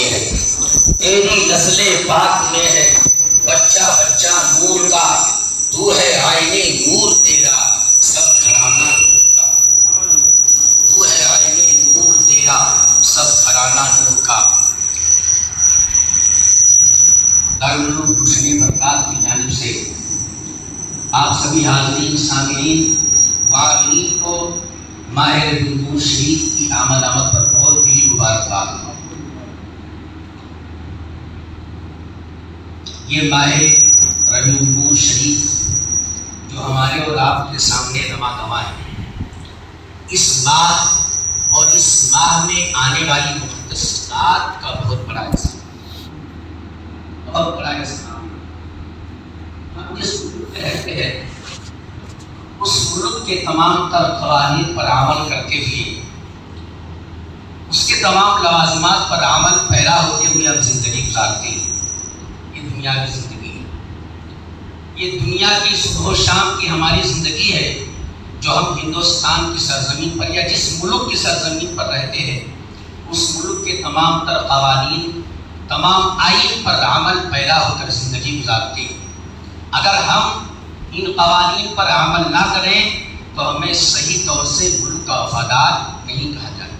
میں ہے، تیری نسل پاک میں ہے بچہ بچہ نور کا، تو ہے آئینے نور تیرا سب گھرانہ نور کا، تو ہے آئینے نور تیرا سب گھرانہ نور کا۔ دارالعلوم روشنی برکات کی جانب سے آپ سبھی حاضرین سامعین وعاملین کو ماہ ربیع الاول شریف کی آمد پر بہت دلی مبارکباد۔ یہ ماہ ربیع الاول شریف جو ہمارے اور آپ کے سامنے دمادما ہے، اس ماہ اور اس ماہ میں آنے والی مقدسات کا بہت بڑا احسان، بہت بڑا احسان۔ ہم جس ملک میں رہتے ہیں اس ملک کے تمام تر قوانین پر عمل کرتے ہوئے، اس کے تمام لوازمات پر عمل پیرا ہوتے ہوئے ہم زندگی گزارتے ہیں۔ یہ دنیاوی زندگی ہے، یہ دنیا کی صبح و شام کی ہماری زندگی ہے جو ہم ہندوستان کی سرزمین پر یا جس ملک کی سرزمین پر رہتے ہیں اس ملک کے تمام تر قوانین، تمام آئین پر عمل پیرا ہو کر زندگی گزارتے ہیں۔ اگر ہم ان قوانین پر عمل نہ کریں تو ہمیں صحیح طور سے ملک کا وفادار نہیں کہا جائے،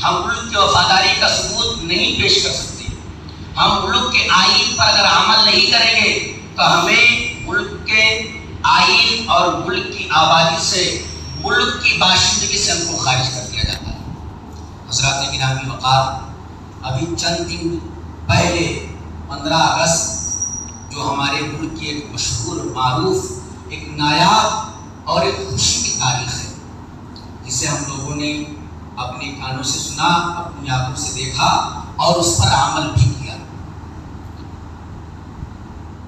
ہم ملک کی وفاداری کا ثبوت نہیں پیش کر سکتے۔ ہم ملک کے آئین پر اگر عمل نہیں کریں گے تو ہمیں ملک کے آئین اور ملک کی آبادی سے، ملک کی باشندگی سے ہم کو خارج کر دیا جاتا ہے۔ حضرات گرامی وقار، ابھی چند دن پہلے 15 اگست جو ہمارے ملک کی ایک مشہور، معروف، ایک نایاب اور ایک خوشی کی تاریخ ہے، جسے ہم لوگوں نے اپنے کانوں سے سنا، اپنی آنکھوں سے دیکھا اور اس پر عمل بھی کیا،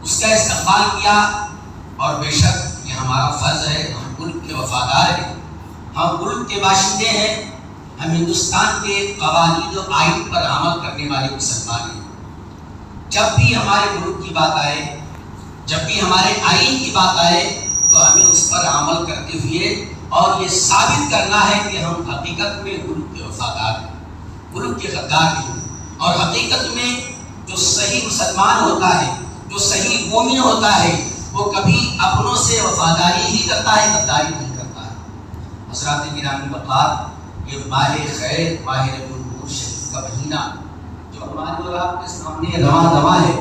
اس کا استقبال کیا۔ اور بے شک یہ ہمارا فرض ہے، ہم ملک کے وفادار ہیں، ہم ملک کے باشندے ہیں، ہم ہندوستان کے قوانین و آئین پر عمل کرنے والے مسلمان ہیں۔ جب بھی ہمارے ملک کی بات آئے، جب بھی ہمارے آئین کی بات آئے تو ہمیں اس پر عمل کرتے ہوئے اور یہ ثابت کرنا ہے کہ ہم حقیقت میں ملک کے وفادار ہیں، ملک کے غدار ہیں۔ اور حقیقت میں جو صحیح مسلمان ہوتا ہے، جو صحیح مومن ہوتا ہے، وہ کبھی اپنوں سے وفاداری ہی کرتا ہے، غداری نہیں کرتا ہے۔ حضرات گرامی وقار، یہ ماہ خیر، ماہ ربیع الاول شریف کا مہینہ جو ہمارے اور آپ کے سامنے رواں ہے،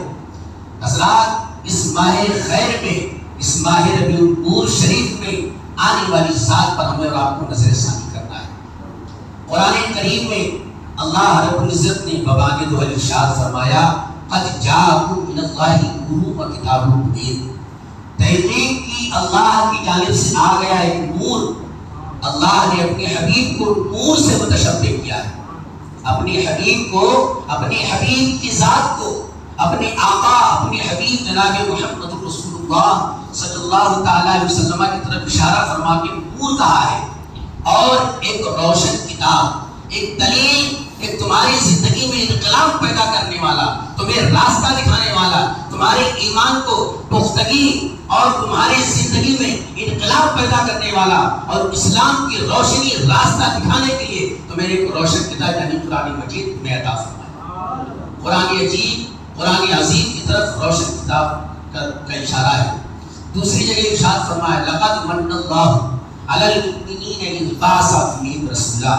حضرات اس ماہ خیر میں، اس ماہ ربیع الاول شریف میں آنے والی ذات پر ہمیں اور آپ کو نظر ثانی کرنا ہے۔ قرآن کریم میں اللہ رب العزت نے ببانگ دوہل ارشاد فرمایا، قد جاءکم من اللہ نور و کتاب مبین، تحقیق کی اللہ کی جانب سے آ گیا ایک نور۔ اللہ نے اپنے حبیب کو نور سے متشبہ کیا ہے، اپنے حبیب کو، اپنے حبیب کی ذات کو، اپنے آقا، اپنے حبیب جناب محمد رسول اللہ صلی اللہ تعالی علیہ وسلم کی طرف اشارہ فرما کے نور کہا ہے، اور ایک روشن کتاب، ایک دلیل، ایک تمہاری زندگی میں انقلاب پیدا کرنے والا، تمہیں راستہ دکھانے والا، تمہارے ایمان کو پختگی اور تمہاری زندگی میں انقلاب پیدا کرنے والا اور اسلام کی روشنی راستہ دکھانے کے لیے تمہیں ایک روشن کتاب یعنی قرآن مجید میں عطا فرمایا۔ قرآن عجیب، قرآن عظیم کی طرف روشن کتاب کا اشارہ ہے۔ دوسری جگہ ارشاد فرمایا، لقد من اللہ علی المؤمنین اذ بعث فیہم رسولا،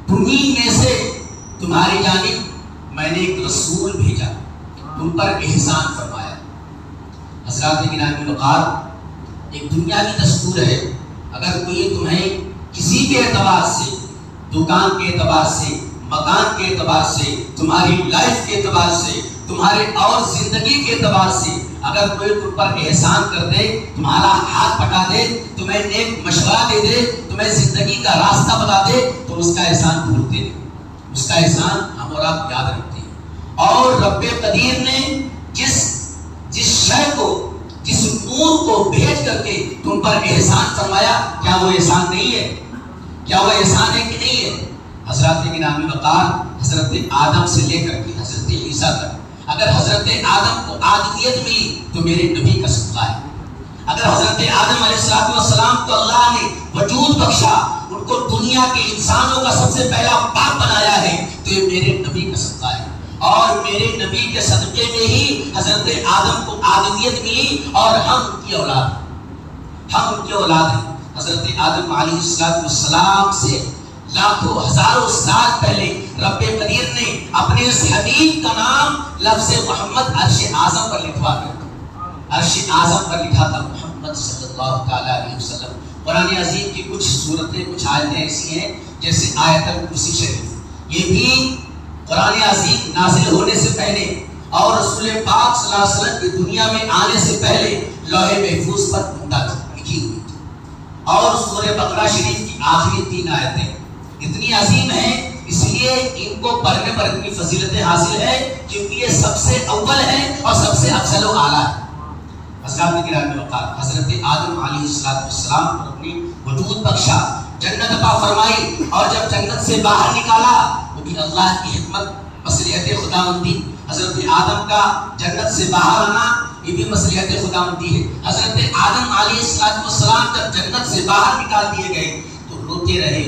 تمہیں میں سے تمہاری جانب میں نے ایک رسول بھیجا، تم پر احسان فرمایا۔ حضرات گرامی وقار، ایک دنیاوی دستور ہے، اگر کوئی تمہیں کسی کے اعتبار سے، دکان کے اعتبار سے، مکان کے اعتبار سے، تمہاری لائف کے اعتبار سے، تمہارے اور زندگی کے اعتبار سے اگر کوئی تم پر احسان کر دے، تمہارا ہاتھ پٹا دے، تمہیں ایک مشورہ دے دے، تمہیں زندگی کا راستہ بتا دے، تو اس کا احسان بھولتے نہیں، اس کا احسان ہم اور آپ یاد رکھتے ہیں۔ اور رب قدیر نے جس شے کو، جس نور کو بھیج کر کے تم پر احسان فرمایا، کیا وہ احسان نہیں ہے؟ کیا وہ احسان ہے کہ نہیں ہے؟ حضرات گرامی وقار، حضرت آدم سے لے کر کے حضرت عیسیٰ تک، اگر حضرت آدم کو آدمیت ملی تو میرے نبی کا صدقہ ہے۔ اگر حضرت آدم علیہ السلام کو اللہ نے وجود بخشا، ان کو دنیا کے انسانوں کا سب سے پہلا باپ بنایا ہے، تو یہ میرے نبی کا صدقہ ہے، اور میرے نبی کے صدقے میں ہی حضرت آدم کو آدمیت ملی اور ہم ان کی اولاد ہیں۔ حضرت آدم علیہ السلام سے لاکھوں ہزاروں سال پہلے رب قدیر نے اپنے اس حبیب کا نام لفظ محمد عرش اعظم پر لکھوا کر عرش اعظم پر لکھا تھا، محمد صلی اللہ تعالی علیہ وسلم۔ قرآن عظیم کی کچھ صورتیں، کچھ آیتیں ایسی ہیں جیسے آیت الکرسی شریف، یہ بھی قرآن عظیم نازل ہونے سے پہلے اور رسول پاک صلی اللہ علیہ وسلم کی دنیا میں آنے سے پہلے لوح محفوظ پر لکھی ہوئی تھی۔ اور سورہ بقرہ شریف کی آخری 3 آیتیں اتنی عظیم ہیں، اس لیے ان کو پڑھنے پر اتنی فضیلتیں حاصل ہے کیونکہ یہ سب سے اول ہے اور سب سے افضل و اعلیٰ ہے۔ حضرات گرامی وقار، حضرت آدم علیہ السلام پر اپنی وجود بخشا، جنت عطا فرمائی، اور جب جنت سے باہر نکالا وہ بھی اللہ کی حکمت، مصلحت خداوندی۔ حضرت آدم کا جنت سے باہر آنا یہ بھی مصلحت خداوندی ہے۔ حضرت آدم علیہ السلام جب جنت سے باہر نکال دیے گئے تو روتے رہے،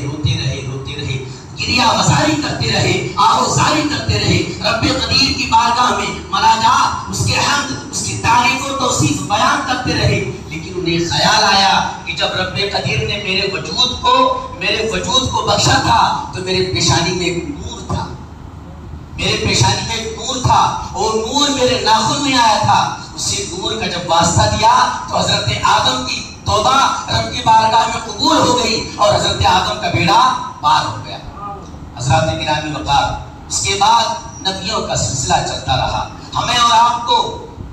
گریہ وزاری کرتے رہے، آہوزاری کرتے رہے، رب قدیر کی بارگاہ میں مناجات، اس کے حمد، اس کی تعریف و توصیف بیان کرتے رہے۔ لیکن انہیں خیال آیا کہ جب رب قدیر نے میرے وجود کو بخشا تھا تو میرے پیشانی میں ایک نور تھا، اور نور میرے ناخن میں آیا تھا۔ اسی نور کا جب واسطہ دیا تو حضرت آدم کی توبہ رب کی بارگاہ میں قبول ہو گئی اور حضرت آدم کا بیڑا پار ہو گیا۔ حضرات گرامی وقار، اس کے بعد نبیوں کا سلسلہ چلتا رہا۔ ہمیں اور آپ کو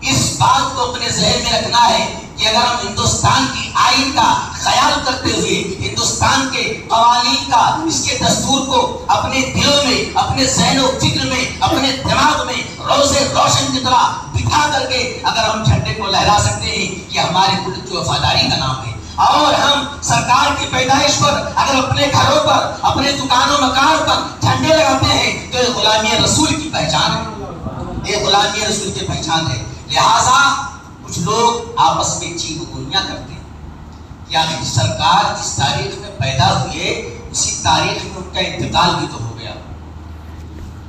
اس بات کو اپنے ذہن میں رکھنا ہے کہ اگر ہم ہندوستان کی آئین کا خیال کرتے ہوئے ہندوستان کے قوانین کا، اس کے دستور کو اپنے دلوں میں، اپنے ذہن و فکر میں، اپنے دماغ میں روز روشن کی طرح بٹھا کر کے اگر ہم جھنڈے کو لہرا سکتے ہیں کہ ہمارے ملک کی وفاداری کا نام ہے، اور ہم سرکار کی پیدائش پر اگر اپنے گھروں پر، اپنے دکانوں مکان پر جھنڈے لگاتے ہیں تو یہ غلامی رسول کی پہچان ہے، یہ غلامی رسول کی پہچان ہے۔ لہٰذا کچھ لوگ آپس میں چین و گولیاں کرتے ہیں، یعنی سرکار جس تاریخ میں پیدا ہوئے اسی تاریخ میں ان کا انتقال بھی تو ہو گیا،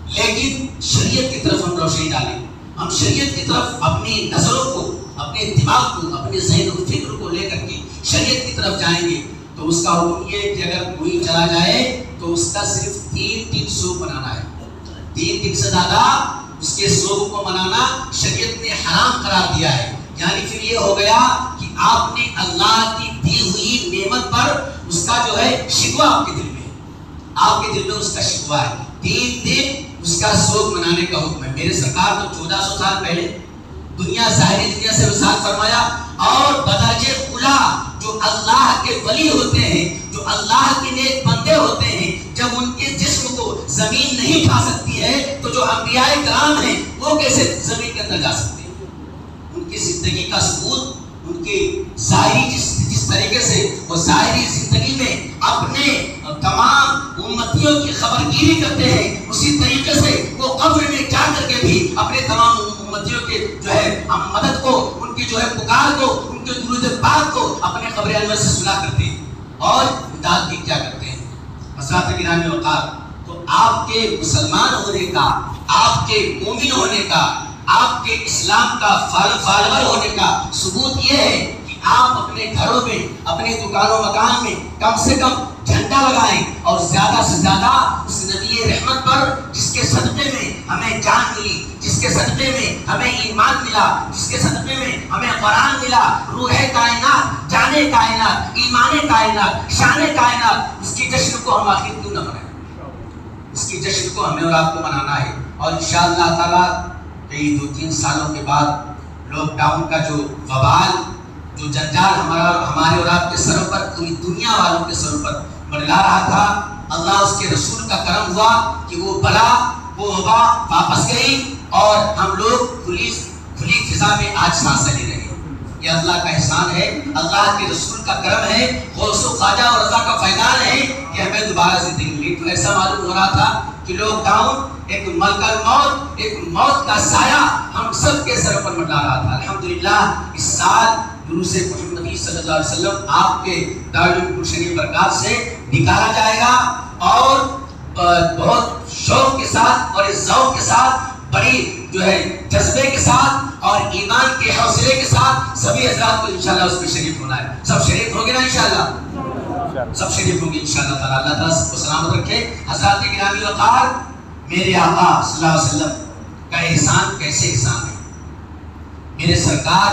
لیکن شریعت کی طرف ہم روشنی ڈالیں، ہم شریعت کی طرف اپنی نظروں کو، اپنے دماغ کو، اپنے ذہن و فکر کو لے کر کے شریعت کی طرف جائیں گے تو اس کا حکم یہ کہ اگر کوئی چلا جائے تو اس کا صرف 3 سوگ بنانا ہے، 3 دن سے زیادہ اس کے سوگ کو منانا شریعت نے حرام قرار دیا ہے۔ یعنی پھر یہ ہو گیا کہ آپ نے اللہ کی دی ہوئی نعمت پر اس کا جو ہے شکوہ آپ کے دل میں ہے، آپ کے دل میں اس کا شکوہ ہے، 3 دن اس کا سوگ منانے کا حکم ہے۔ میرے سرکار تو 1400 سال پہلے ظاہری دنیا سے وصال فرمایا، اور بدرجہ اولا جو اللہ کے ولی ہوتے ہیں، جو اللہ کے نیک بندے ہوتے ہیں، جب ان کے جسم کو زمین نہیں کھا سکتی ہے تو جو انبیاء کرام ہیں وہ کیسے زمین کے اندر جا سکتے ہیں؟ ان کی زندگی کا ثبوت، ان کی ظاہری جس طریقے سے وہ ظاہری زندگی میں اپنے تمام امتیوں کی خبر گیری کرتے ہیں، اسی طریقے سے وہ قبر میں جا کر کے بھی اپنے تمام امتیوں کے جو ہے مدد کو، ان کی جو ہے پکار کو، ان کے درود پاک کو اپنے قبر انور سے سنا کرتے ہیں اور امداد بھی کیا کرتے ہیں۔ حضرات گرامی وقار، تو آپ کے مسلمان ہونے کا، آپ کے مومن ہونے کا، آپ کے اسلام کا فالوور ہونے کا ثبوت یہ ہے کہ آپ اپنے گھروں میں، اپنے دکانوں مکان میں کم سے کم جھنڈا لگائیں، اور زیادہ سے زیادہ اس نبی رحمت پر جس کے صدقے میں ہمیں جان ملی، جس کے صدقے میں ہمیں ایمان ملا، جس کے صدقے میں ہمیں قرآن ملا، روح کائنات، جان کائنات، ایمان کائنات، شان کائنات، اس کی جشن کو ہم آخر کیوں نہ منائیں؟ اس کی جشن کو ہمیں اور آپ کو منانا ہے۔ اور انشاءاللہ تعالیٰ کئی 2-3 سالوں کے بعد لاک ڈاؤن کا جو وبال، جو جنجال ہمارے اور آپ کے سروں پر، پوری دنیا والوں کے سروں پر منڈلا رہا تھا، اللہ اس کے رسول کا کرم ہوا کہ وہ بلا، وہ وبا واپس گئی اور ہم لوگ کھلی فضا میں آج سانس لے رہے ہیں۔ یہ اللہ کا احسان ہے، اللہ کے رسول کا کرم ہے، غوث و خواجہ اور رضا کا فیضان ہے کہ ہمیں دوبارہ زندگی ملی۔ تو ایسا معلوم ہو رہا تھا کہ لاک ڈاؤن ایک ملک الموت، ایک موت کا سایہ ہم سب کے سر پر منڈلا رہا تھا۔ الحمدللہ اس سال دروس محمدی صلی اللہ علیہ وسلم آپ کے دارالعلوم شریف برکات سے نکالا جائے گا، اور بہت شوق کے ساتھ اور اس ذوق کے ساتھ بڑی جو ہے جذبے کے ساتھ اور ایمان کے حوصلے کے ساتھ سبھی حضرات کو انشاءاللہ اس میں شریک ہونا ہے. سب شریک ہوں گے نا انشاءاللہ؟ سب شریک ہوں گے انشاءاللہ تعالیٰ. اللہ تعالیٰ سب کو سلامت رکھے. حضرات گرامی وقار، میرے آقا صلی اللہ علیہ وسلم کا احسان کیسے احسان ہے. میرے سرکار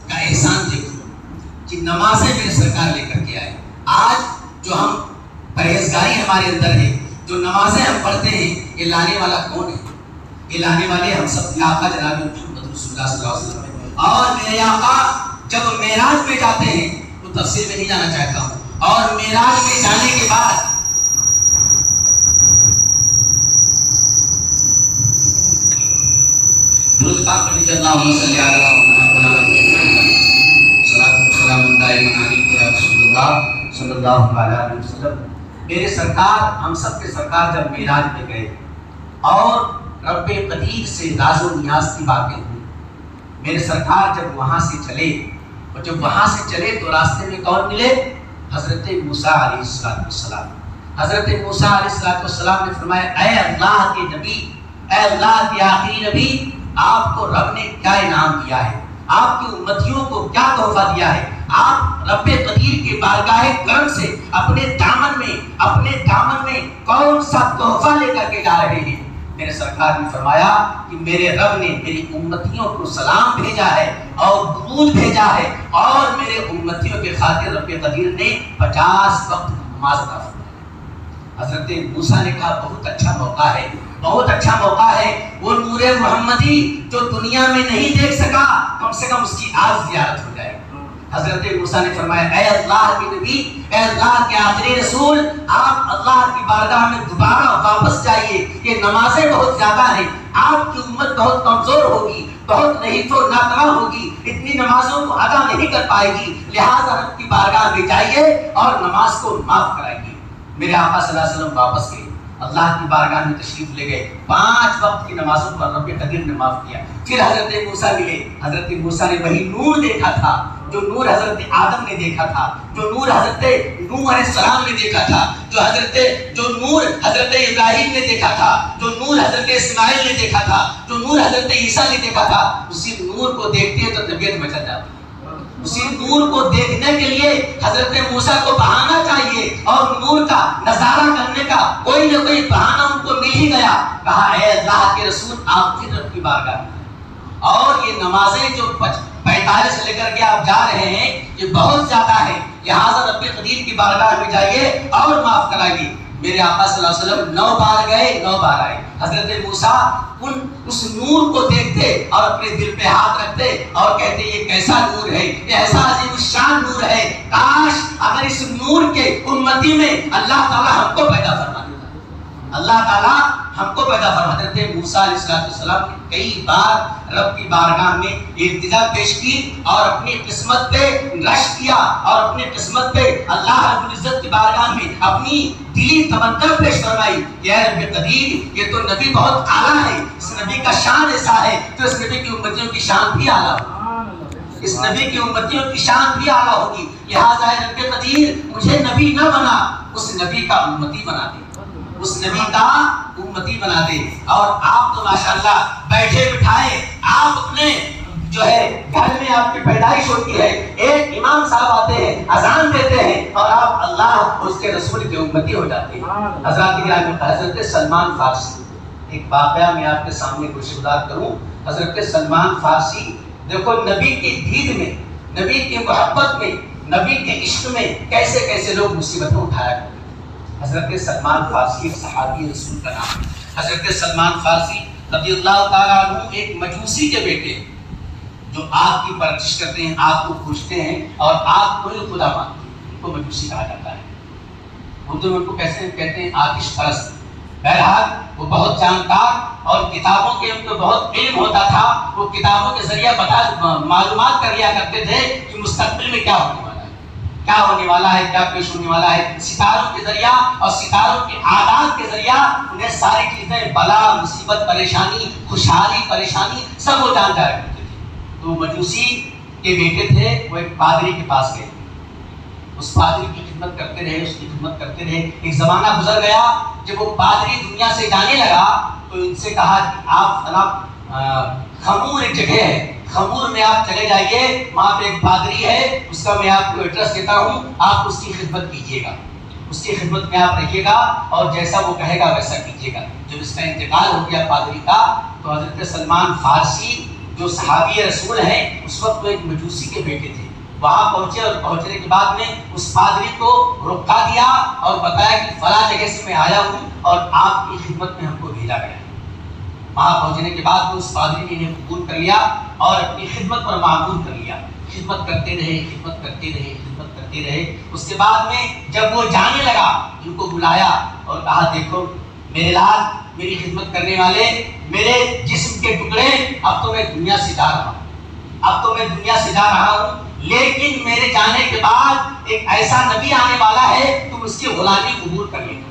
کا احسان دیکھو کہ نمازیں میرے سرکار لے کر کے آئے. آج جو ہم پرہیزگاری ہمارے اندر ہے، جو نمازیں ہم پڑھتے ہیں، یہ لانے والا کون ہے؟ یہ لانے والے ہم سب آقا جناب محمد رسول اللہ صلی اللہ علیہ وسلم ہیں. اور میرے آقا جب معراج میں جاتے ہیں تو تفصیل میں نہیں جانا چاہتا ہوں، اور معراج میں جانے کے بعد درود پاک پڑھ لیجیے. اللہم صلی علی محمد سلام علیہ رسول اللہ صلی اللہ علیہ وسلم. میرے سرکار، ہم سب کے سرکار جب معراج میں گئے اور رب قدیر سے راز و نیاز کی باتیں ہوئی، میرے سرکار جب وہاں سے چلے، اور جب وہاں سے چلے تو راستے میں کون ملے؟ حضرت موسیٰ علیہ السلام. حضرت موسیٰ علیہ السلام نے فرمایا، اے اللہ کے نبی، اے اللہ کے آخری نبی، آپ کو رب نے کیا انعام دیا ہے؟ آپ کی امتیوں کو کیا تحفہ دیا ہے؟ آپ رب قدیر کے بارگاہ کرم سے اپنے دامن میں کون سا تحفہ لے کر کے جا رہے ہیں؟ میرے سرکار نے فرمایا کہ میرے رب نے میری امتیوں کو سلام بھیجا ہے اور درود بھیجا ہے، اور میرے امتیوں کے خاطر رب قدیر نے 50 وقت نماز عطا فرمایا. حضرت موسیٰ نے کہا بہت اچھا موقع ہے، بہت اچھا موقع ہے. وہ نور محمدی جو دنیا میں نہیں دیکھ سکا، کم سے کم اس کی آج زیارت ہو جائے. حضرت موسیٰ نے فرمایا، اے اللہ کے نبی، اے اللہ کے آخری رسول، آپ اللہ کی بارگاہ میں دوبارہ واپس جائیے. یہ نمازیں بہت زیادہ ہیں، آپ کی امت بہت کمزور ہوگی، بہت نحیف و ناتواں ہوگی، اتنی نمازوں کو ادا نہیں کر پائے گی، لہٰذا رب کی بارگاہ میں جائیے اور نماز کو معاف کرائیے. میرے آقا صلی اللہ علیہ وسلم واپس گئے، اللہ کی بارگاہ میں تشریف لے گئے. 5 وقت کی نمازوں پر رب قدیر نے معاف کیا. پھر حضرت موسیٰ ملے. حضرت موسیٰ نے وہی نور دیکھا تھا جو نور حضرت آدم نے دیکھا تھا، جو نور حضرت نوح علیہ السلام نے دیکھا تھا، جو نور حضرت ابراہیم نے دیکھا تھا، جو نور حضرت اسماعیل نے دیکھا تھا، جو نور حضرت عیسیٰ نے دیکھا تھا. اسی نور کو دیکھتے ہیں تو طبیعت بچل جاتی. اسی نور کو دیکھنے کے لیے حضرت موسیٰ کو بہانہ چاہیے، اور نور کا نظارہ کرنے کا کوئی نہ کوئی بہانہ ان کو مل ہی گیا. کہا، اے اللہ کے رسول، آپ پھر رب کی بارگاہ میں. اور یہ نمازیں جو 45 سے لے کر کے آپ جا رہے ہیں، یہ بہت زیادہ ہے. لہٰذا رب قدیر کی بارگاہ میں جائیے اور معاف کرائیے. میرے آقا صلی اللہ علیہ وسلم 9 بار گئے، 9 بار آئے. حضرت موسیٰ اس نور کو دیکھتے اور اپنے دل پہ ہاتھ رکھتے اور کہتے، یہ کیسا نور ہے، یہ ایسا عظیم الشان نور ہے. کاش اگر اس نور کے امتی میں اللہ تعالیٰ ہم کو پیدا فرما دیتا. اللہ تعالیٰ ہم کو پیدا فرما. حضرت موسیٰ علیہ السلام نے کئی بار رب کی بارگاہ میں التجا پیش کی اور اپنی قسمت پہ رش کیا، اور اپنی قسمت پہ اللہ رب العزت کی بارگاہ میں اپنی دلی تمنا پیش فرمائی کہ اے رب قدیر، یہ تو نبی بہت اعلیٰ ہے، اس نبی کا شان ایسا ہے تو اس نبی کی امتیوں کی شان بھی اعلیٰ ہوگی، اس نبی کی امتیوں کی شان بھی اعلیٰ ہوگی. لہٰذا اے رب قدیر، مجھے نبی نہ بنا، اس نبی کا امتی بنا دے، اس نبی کا امتی بنا دے. اور آپ تو ماشاءاللہ بیٹھے بٹھائے، آپ اپنے جو ہے گھر میں آپ کی پیدائش ہوتی ہے، ایک امام صاحب آتے ہیں، اذان دیتے ہیں، اور آپ اللہ اس کے رسول کے امتی ہو جاتے ہیں. حضرت سلمان فارسی، ایک واقعہ میں آپ کے سامنے گوشہ گزار کروں. حضرت سلمان فارسی دیکھو، نبی کی دید میں، نبی کی محبت میں، نبی کے عشق میں کیسے کیسے لوگ مصیبتیں اٹھایا کرتے. حضرت سلمان فارسی ایک صحابی رسول کا نام ہے. حضرت سلمان فارسی رضی اللہ تعالیٰ عنہ ایک مجوسی کے بیٹے ہیں جو آگ کی پرستش کرتے ہیں، آگ کو پوجتے ہیں اور آگ کو ہی خدا مانتے ہیں. ان کو مجوسی کہا جاتا ہے. اردو میں ان کو کیسے کہتے ہیں؟ آتش پرست. بہرحال وہ بہت جانکار اور کتابوں کے ان کو بہت علم ہوتا تھا. وہ کتابوں کے ذریعے معلومات کر لیا کرتے تھے کہ مستقبل میں کیا ہونے والا ہے، کیا ہونے والا ہے، کیا پیش ہونے والا ہے. ستاروں کے ذریعہ اور ستاروں کے عادات کے ذریعہ انہیں ساری چیزیں، بلا مصیبت، پریشانی، خوشحالی، پریشانی سب وہ جان جایا کرتے تھے. تو مجوسی کے بیٹے تھے، وہ ایک پادری کے پاس گئے، اس پادری کی خدمت کرتے رہے، اس کی خدمت کرتے رہے. ایک زمانہ گزر گیا، جب وہ پادری دنیا سے جانے لگا تو ان سے کہا کہ آپ فلاں خمور ایک جگہ ہے، خمور میں آپ چلے جائیے، وہاں پہ ایک پادری ہے، اس کا میں آپ کو ایڈریس دیتا ہوں، آپ اس کی خدمت کیجیے گا، اس کی خدمت میں آپ رہیے گا اور جیسا وہ کہے گا ویسا کیجیے گا۔ جب اس کا انتقال ہو گیا پادری کا، تو حضرت سلمان فارسی جو صحابی رسول ہیں، اس وقت وہ ایک مجوسی کے بیٹے تھے، وہاں پہنچے اور پہنچنے کے بعد میں اس پادری کو رکھا دیا اور بتایا کہ فلاں جگہ سے میں آیا ہوں اور آپ کی خدمت میں ہم کو بھیجا گیا۔ وہاں پہنچنے کے بعد اس پادری نے انہیں قبول کر لیا اور اپنی خدمت پر معمور کر لیا، خدمت کرتے رہے، خدمت کرتے رہے، خدمت کرتے رہے۔ اس کے بعد میں جب وہ جانے لگا، ان کو بلایا اور کہا دیکھو میرے لال، میری خدمت کرنے والے، میرے جسم کے ٹکڑے، اب تو میں دنیا سے جا رہا ہوں، اب تو میں دنیا سے جا رہا ہوں، لیکن میرے جانے کے بعد ایک ایسا نبی آنے والا ہے، تم اس کی غلامی قبول کر لینا،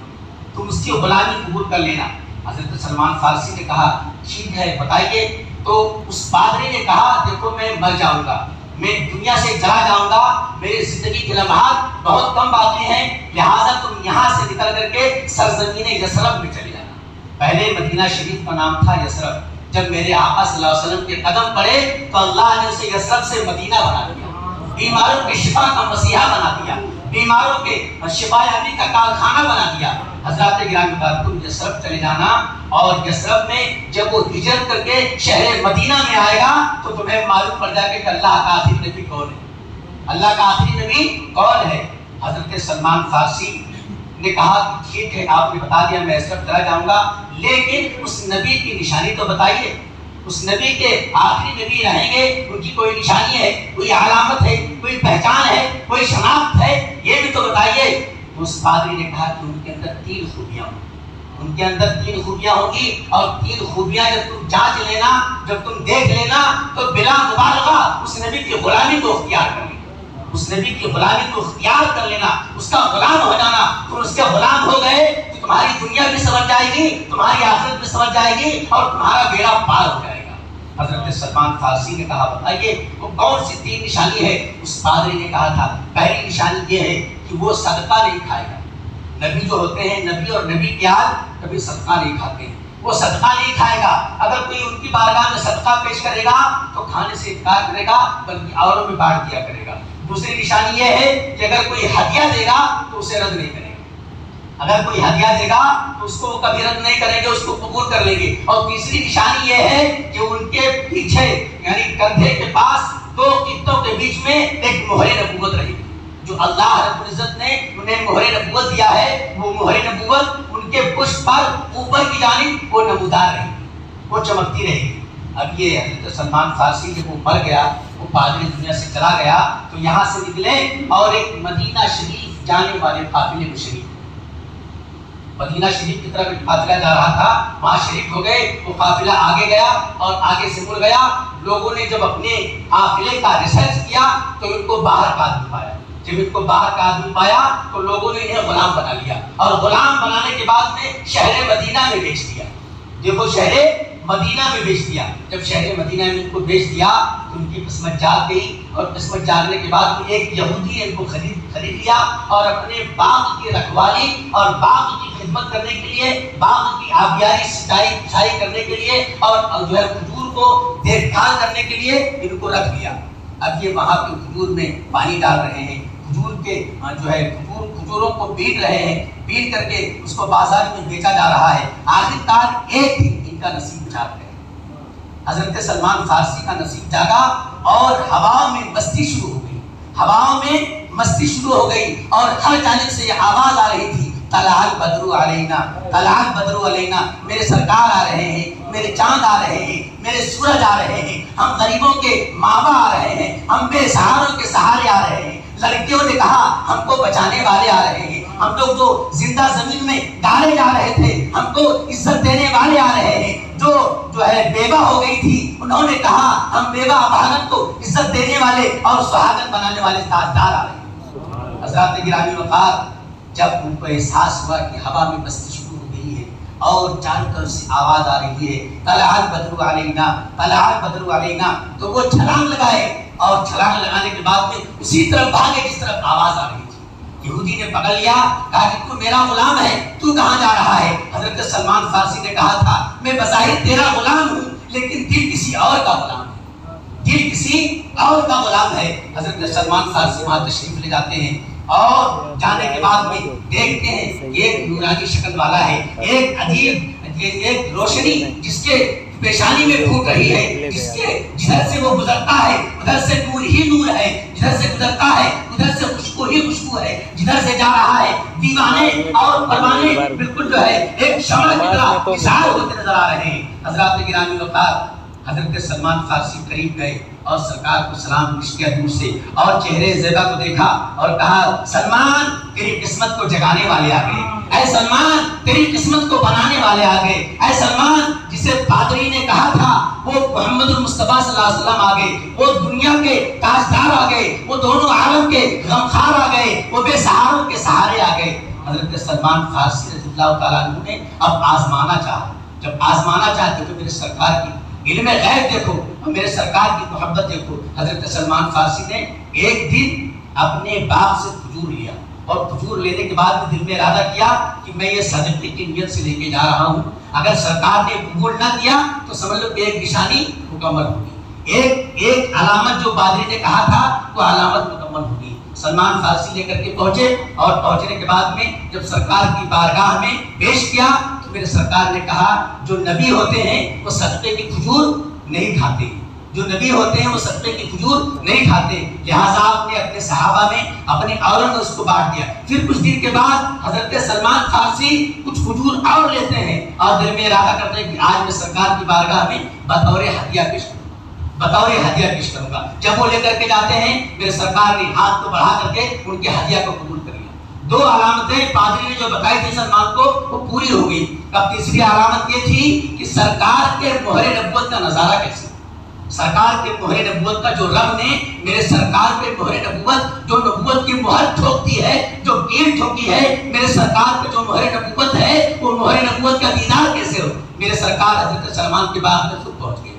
تم اس کی غلامی قبول کر لینا۔ حضرت سلمان فارسی نے کہا ٹھیک ہے بتائیے۔ تو اس پادری نے کہا دیکھو میں مر جاؤں گا، میں دنیا سے چلا جاؤں گا، میری زندگی کے لمحات بہت کم باقی ہیں، لہٰذا تم یہاں سے نکل کر کے سرزمین یثرب میں چلے جانا۔ پہلے مدینہ شریف کا نام تھا یثرب، جب میرے آقا صلی اللہ علیہ وسلم کے قدم پڑے تو اللہ نے اسے یثرب سے مدینہ بنا دیا، بیماروں کے شفا کا مسیحا بنا دیا، بیماروں کے شفا یابی کا کارخانہ بنا دیا۔ حضرات گرامی تم یثرب چلے جانا، اور یثرب میں جب وہ ہجرت کر کے شہر مدینہ میں آئے گا تو تمہیں معلوم پڑ جائے گا کہ اللہ کا آخری نبی کون ہے، اللہ کا آخری نبی کون ہے۔ حضرت سلمان فارسی نے کہا کہ ٹھیک ہے آپ نے بتا دیا، میں یثرب چلا جاؤں گا، لیکن اس نبی کی نشانی تو بتائیے، اس نبی کے آخری نبی رہیں گے، ان کی کوئی نشانی ہے، کوئی علامت ہے، کوئی پہچان ہے، کوئی شناخت ہے، یہ بھی تو بتائیے۔ اس پادری نے کہا کہ ان کے اندر 3 خوبیاں ہوں، ان کے اندر 3 خوبیاں ہوگی، اور 3 خوبیاں جب تم جانچ لینا، جب تم دیکھ لینا تو بلا مبالغہ اس نبی کی غلامی کو اختیار کر لینا، اس نبی کی غلامی کو اختیار کر لینا، اس کا غلام ہو جانا۔ تم اس کے غلام ہو گئے تو تمہاری دنیا بھی سمجھ جائے گی، تمہاری آخرت بھی سمجھ جائے گی، اور تمہارا بیڑا پار ہو جائے گا۔ حضرت سلمان فارسی نے کہا بتائیے وہ کون سی 3 نشانی ہے؟ اس پادری نے کہا تھا پہلی نشانی یہ ہے کہ وہ صدقہ نہیں کھائے گا۔ نبی جو ہوتے ہیں، نبی اور نبی کے آل کبھی صدقہ نہیں کھاتے ہیں، وہ صدقہ نہیں کھائے گا۔ اگر کوئی ان کی بارگاہ میں صدقہ پیش کرے گا تو کھانے سے انکار کرے گا، بلکہ اوروں میں بانٹ دیا کرے گا۔ دوسری نشانی یہ ہے کہ اگر کوئی ہدیہ دے گا تو اسے رد نہیں کرے گا، اگر کوئی ہدیہ دے گا تو اس کو وہ کبھی رد نہیں کریں گے، اس کو قبول کر لیں گے۔ اور تیسری نشانی یہ ہے کہ ان کے پیچھے یعنی کندھے کے پاس 2 قطوں کے بیچ میں ایک مہر نبوت رہے گی، جو اللہ رب العزت نے انہیں مہر نبوت دیا ہے، وہ مہر نبوت ان کے پشت پر اوپر کی جانب وہ نمودار رہے گی، وہ چمکتی رہے گی۔ اب یہ حضرت سلمان فارسی جب وہ مر گیا، وہ پادری دنیا سے چلا گیا، تو یہاں سے نکلے اور ایک مدینہ شریف جانے والے قافلے میں شریک، مدینہ شریف کی طرف ایک قافلہ جا رہا تھا، وہاں شریک ہو گئے۔ وہ قافلہ آگے گیا اور آگے سے مڑ گیا۔ لوگوں نے جب اپنے قافلے کا ریسرچ کیا تو ان کو باہر کا آدمی پایا، جب ان کو باہر کا آدمی پایا تو لوگوں نے انہیں غلام بنا لیا، اور غلام بنانے کے بعد میں شہر مدینہ میں بیچ دیا۔ جب وہ شہر مدینہ میں بیچ دیا، جب شہر مدینہ میں ان کو بیچ دیا تو ان کی قسمت جاگ گئی، اور قسمت جاگنے کے بعد ایک یہودی نے ان کو خرید لیا، اور اپنے باغ کی رکھوالی اور باغ کی خدمت کرنے کے لیے، باغ کی آبیاری سچائی کرنے کے لیے، اور جو ہے کھجور کو دیکھ بھال کرنے کے لیے ان کو رکھ لیا۔ اب یہ وہاں پہ کھجور میں پانی ڈال رہے ہیں، کھجور کے جو ہے کھجوروں کو بیٹ رہے ہیں، بیٹ کر کے اس کو بازار میں بیچا جا رہا ہے۔ آخرکار ایک دن ان کا نصیب جاگ گیا، حضرت سلمان فارسی کا نصیب جاگا، اور ہوا میں مستی شروع ہو گئی، ہوا میں مستی شروع ہو گئی، اور ہر جانب سے یہ آواز آ رہی تھی طلع البدر علینا، طلع البدر علینا، میرے سرکار آ رہے ہیں، میرے چاند آ رہے ہیں، میرے سورج آ رہے ہیں، ہم غریبوں کے ماوا آ رہے ہیں، ہم بے سہاروں کے سہارے آ رہے ہیں۔ لڑکیوں نے کہا ہم کو بچانے والے آ رہے ہیں، ہم لوگ جو زندہ زمین میں ڈالے جا رہے تھے ہم کو عزت دینے والے آ رہے ہیں، جو ہے بیوہ ہو گئی تھی انہوں نے کہا ہم بیوہ ابھاگن کو عزت دینے والے اور سہاگن بنانے والے تاجدار آ رہے ہیں۔ حضرات گرامی وقار، جب ان کو احساس ہوا کہ ہوا میں مستی شروع ہو گئی ہے اور چاروں طرف سے آواز آ رہی ہے طلع البدر علینا، طلع البدر علینا، تو وہ چھلانگ لگائے، اور چھلانگ لگانے کے بعد میں اسی طرف بھاگے جس طرف آواز آ رہی تھی۔ یہودی نے پکڑ لیا، کہا کہ تو میرا غلام ہے، تو کہاں جا رہا ہے؟ حضرت سلمان فارسی نے کہا تھا میں میں بظاہر تیرا غلام ہوں لیکن دل کسی اور کا غلام ہے، دل کسی اور کا غلام ہے۔ حضرت سلمان فارسی وہاں تشریف لے جاتے ہیں اور جانے کے بعد میں دیکھتے ہیں کہ ایک نورانی شکل والا ہے، ایک عجیب ایک روشنی جس کے پیشانی میں پھوٹ رہی ہے، جس کے جدھر سے وہ گزرتا ہے ادھر سے نور ہی نور ہے، جدھر سے گزرتا ہے ادھر سے خوشبو ہی خوشبو ہے، جدھر سے جا رہا ہے دیوانے اور پروانے بالکل جو ہے ایک شمع کی طرح اشار ہوتے نظر آ رہے ہیں۔ حضرات گرامی وقار، حضرت سلمان فارسی قریب گئے اور سرکار کو سلام پیش کیا دور سے، اور چہرے زیبا کو دیکھا اور کہا سلمان تیری قسمت کو جگانے والے آ گئے، اے سلمان تیری قسمت کو بنانے والے آ گئے، اے سلمان جسے پادری نے کہا تھا وہ محمد المصطفیٰ صلی اللہ علیہ وسلم آ گئے، وہ دنیا کے تاجدار آ گئے، وہ دونوں عالم کے غمخوار آ گئے، وہ بے سہاروں کے سہارے آ گئے۔ حضرت سلمان فارسی رضی اللہ تعالیٰ عنہ نے اب آزمانا چاہا، جب آزمانا چاہتے تو میرے سرکار کی علم غیب دیکھو اور میرے سرکار کی محبت دیکھو۔ حضرت سلمان فارسی نے ایک دن اپنے باپ سے کھجور لیا اور کھجور لینے کے بعد میں دل میں ارادہ کیا کہ میں یہ صدقے کی نیت سے لے کے جا رہا ہوں، اگر سرکار نے قبول نہ کیا تو سمجھ لو کہ ایک نشانی مکمل ہوگی، ایک علامت جو پادری نے کہا تھا وہ علامت مکمل ہوگی۔ سلمان فارسی لے کر کے پہنچے اور پہنچنے کے بعد میں جب سرکار کی بارگاہ میں پیش کیا تو میرے سرکار نے کہا جو نبی ہوتے ہیں وہ صدقے کی کھجور نہیں کھاتے، جو نبی ہوتے ہیں وہ صدقے کی کھجور نہیں کھاتے، لہٰذا آپ نے اپنے صحابہ میں اپنے اوروں میں اس کو بانٹ دیا۔ پھر کچھ دن کے بعد حضرت سلمان فارسی کچھ کھجور اور لیتے ہیں اور دل میں ارادہ کرتے ہیں کہ آج میں سرکار کی بارگاہ میں بطور ہدیہ پیش کروں گا۔ جب وہ لے کر کے جاتے ہیں میرے سرکار نے ہاتھ کو بڑھا کر کے ان کے ہدیہ کو قبول کر لیا۔ دو علامتیں پادری نے جو بتائی تھی سلمان کو وہ پوری ہو گئی۔ اب تیسری علامت یہ تھی کہ سرکار کے مہر نبوت کا نظارہ کیسے، سرکار کے مہر نبوت کا جو رب نے میرے سرکار کے مہر نبوت جو نبوت کی مہر ٹھوکتی ہے، جو کیل ٹھوکی ہے، میرے سرکار کا جو مہر نبوت ہے وہ مہر نبوت کا دیدار کیسے ہو۔ میرے سرکار حضرت سلمان کے باغ میں خود پہنچ گئے،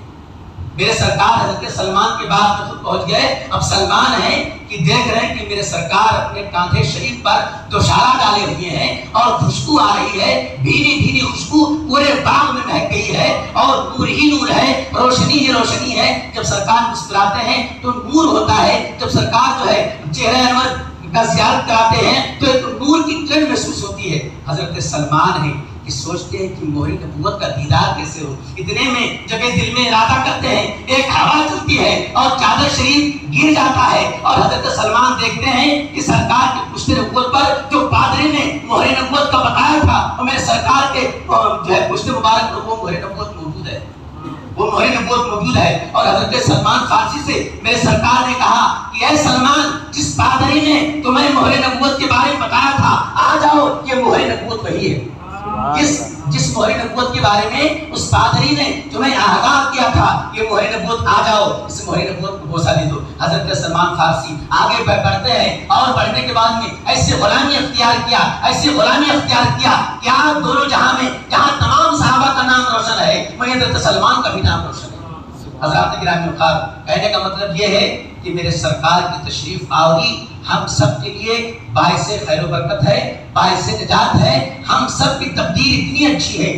میرے سرکار حضرت سلمان کے باغ میں خود پہنچ گئے۔ اب سلمان ہے کہ دیکھ رہے ہیں کہ میرے سرکار اپنے کاندھے شریف پر دوشارہ ڈالے ہوئے ہیں اور خوشبو آ رہی ہے، بھینی بھینی خوشبو پورے باغ میں مہک گئی ہے اور نور ہی نور ہے، روشنی ہی روشنی ہے۔ جب سرکار مسکراتے ہیں تو نور ہوتا ہے، جب سرکار جو ہے چہرہ انور کا زیارت کراتے ہیں تو ایک نور کی کرن محسوس ہوتی ہے۔ حضرت سلمان ہے کہ سوچتے ہیں کہ مہر نبوت کا دیدار کیسے ہو۔ اتنے میں جب یہ دل میں ارادہ کرتے ہیں ایک ہوا چلتی ہے اور چادر شریف گر جاتا ہے اور حضرت سلمان دیکھتے ہیں کہ سرکار کی پشت نبوت پر جو پادری نے مہر نبوت کا بتایا تھا اور میرے سرکار کے جو ہے پشت مبارک پر وہ مہر نبوت موجود ہے، وہ مہر نبوت موجود ہے۔ اور حضرت سلمان فارسی سے میرے سرکار نے کہا کہ اے سلمان جس پادری نے تمہیں مہر نبوت کے بارے میں بتایا تھا آ جاؤ، یہ مہر نبوت وہی ہے، جس مہر نبوت کے بارے میں اس پادری نے تمہیں آگاہ کیا تھا، یہ مہر نبوت آ جاؤ، اس مہر نبوت کو بوسہ دے دو۔ حضرت سلمان فارسی آگے بڑھتے ہیں اور بڑھنے کے بعد میں ایسے غلامی اختیار کیا کہ آج دونوں جہاں میں جہاں تمام صحابہ کا نام روشن ہے وہیں حضرت سلمان کا بھی نام روشن ہے۔ حضرات گرامی وقار، کہنے کا مطلب یہ ہے کہ میرے سرکار کی تشریف آوری ہم سب کے لیے باعث خیر و برکت ہے، باعث نجات ہے۔ ہم سب کی تقدیر اتنی اچھی ہے